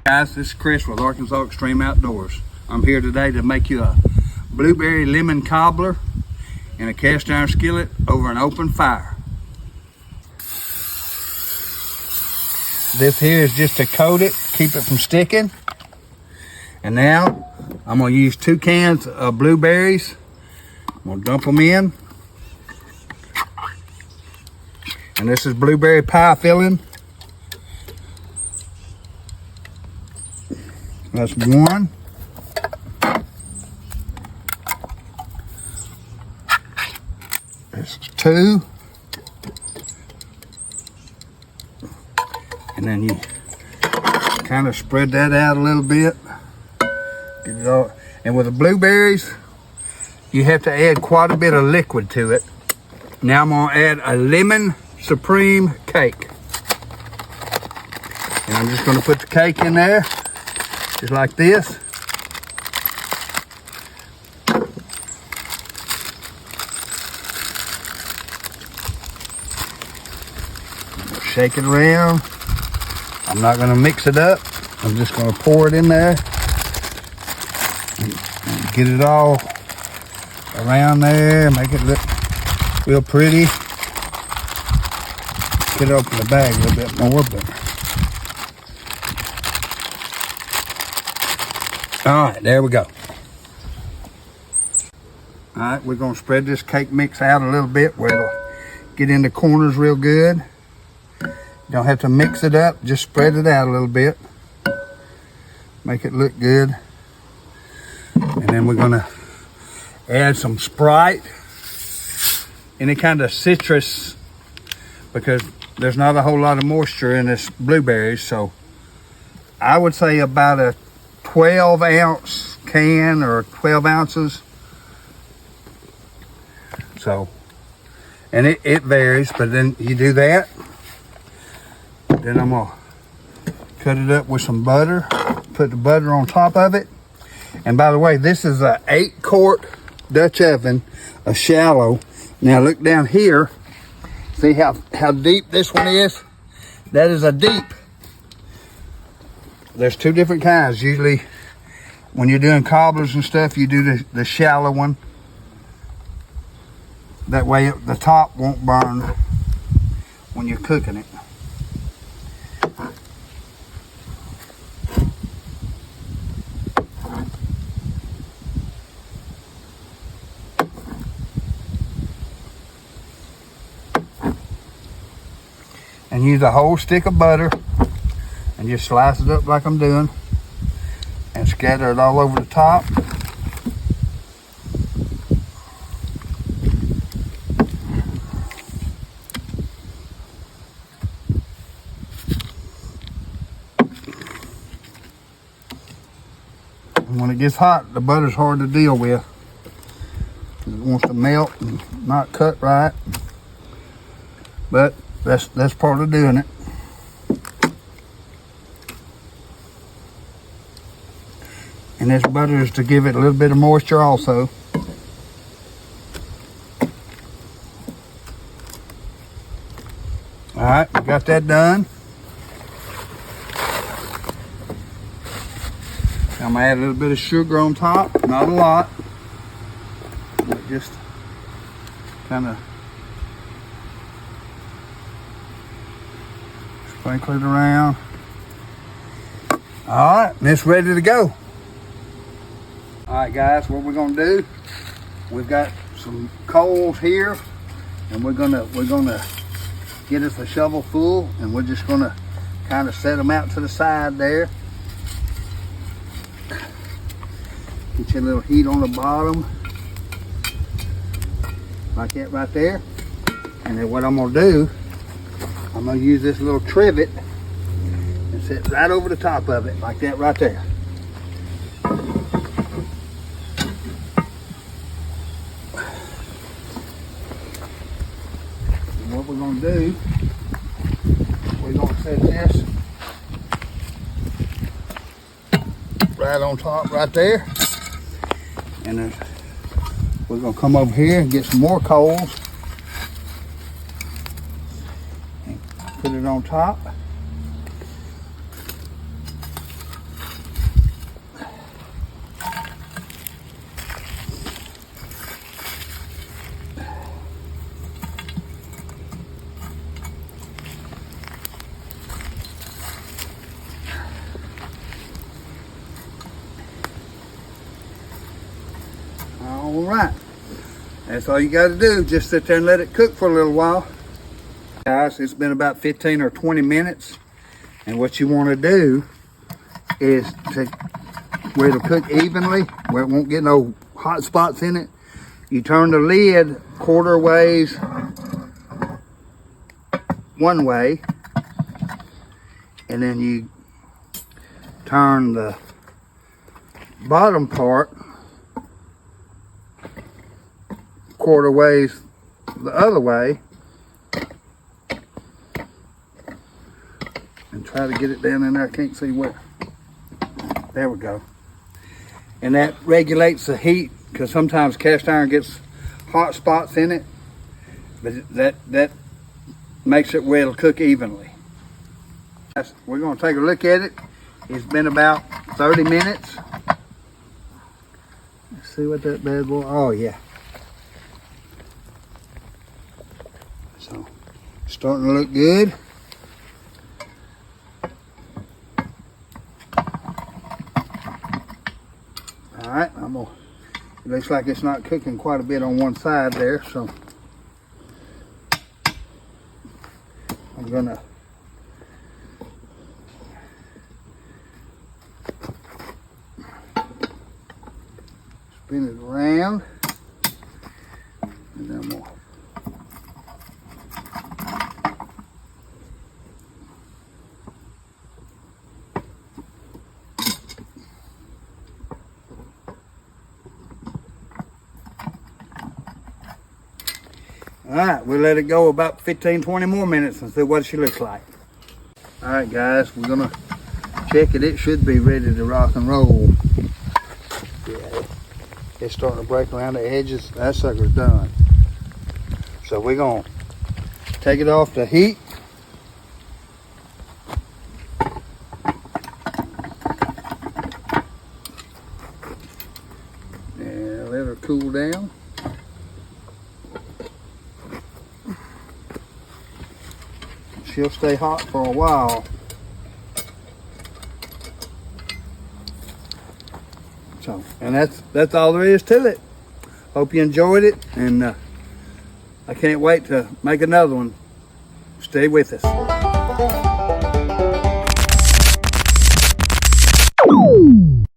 Guys, this is Chris with Arkansas Extreme Outdoors. I'm here today to make you a blueberry lemon cobbler in a cast iron skillet over an open fire. This here is just to coat it, keep it from sticking. And now I'm gonna use 2 cans of blueberries. I'm gonna dump them in. And this is blueberry pie filling. That's 1. This is 2. And then you kind of spread that out a little bit. Get it all. And with the blueberries, you have to add quite a bit of liquid to it. Now I'm gonna add a lemon supreme cake. And I'm just gonna put the cake in there. Just like this. Shake it around. I'm not going to mix it up. I'm just going to pour it in there. And get it all around there. Make it look real pretty. Get it open the bag a little bit more. But all right, there we go. All right, we're gonna spread this cake mix out a little bit where it'll get in the corners real good. You don't have to mix it up, just spread it out a little bit. Make it look good. And then we're gonna add some Sprite, any kind of citrus, because there's not a whole lot of moisture in this blueberries, so I would say about a 12-ounce can or 12 ounces. So, and it varies, but then you do that. Then I'm gonna cut it up with some butter, put the butter on top of it. And by the way, this is a 8-quart Dutch oven, a shallow. Now look down here, see how deep this one is? That is a deep. There's 2 different kinds. Usually when you're doing cobblers and stuff, you do the shallow one. That way the top won't burn when you're cooking it. And use a whole stick of butter and just slice it up like I'm doing and scatter it all over the top. And when it gets hot, the butter's hard to deal with. It wants to melt and not cut right. But that's part of doing it. And this butter is to give it a little bit of moisture also. All right, we got that done. I'm gonna add a little bit of sugar on top, not a lot, but just kind of sprinkle it around. All right, and it's ready to go. All right, guys, what we're gonna do, we've got some coals here, and we're gonna get us a shovel full, and we're just gonna kind of set them out to the side there. Get your little heat on the bottom, like that right there. And then what I'm gonna do, I'm gonna use this little trivet and sit right over the top of it, like that right there. And what we're gonna do, we're gonna set this right on top right there. And then we're gonna come over here and get some more coals and put it on top. That's all you got to do. Just sit there and let it cook for a little while. Guys, it's been about 15 or 20 minutes. And what you want to do is to where it'll cook evenly, where it won't get no hot spots in it. You turn the lid quarter ways one way, and then you turn the bottom part quarter ways the other way, and try to get it down in there. I can't see where. There we go. And that regulates the heat, because sometimes cast iron gets hot spots in it, but that makes it where it'll cook evenly. We're going to take a look at it. It's been about 30 minutes. Let's see what that bad boy. Oh yeah. So starting to look good. All right, it looks like it's not cooking quite a bit on one side there, so I'm gonna spin it around, and then we'll Alright, we'll let it go about 15-20 more minutes and see what she looks like. Alright guys, we're gonna check it. It should be ready to rock and roll. Yeah, it's starting to break around the edges. That sucker's done. So we're gonna take it off the heat. And let her cool down. She'll stay hot for a while. So, and that's all there is to it. Hope you enjoyed it, and I can't wait to make another one. Stay with us.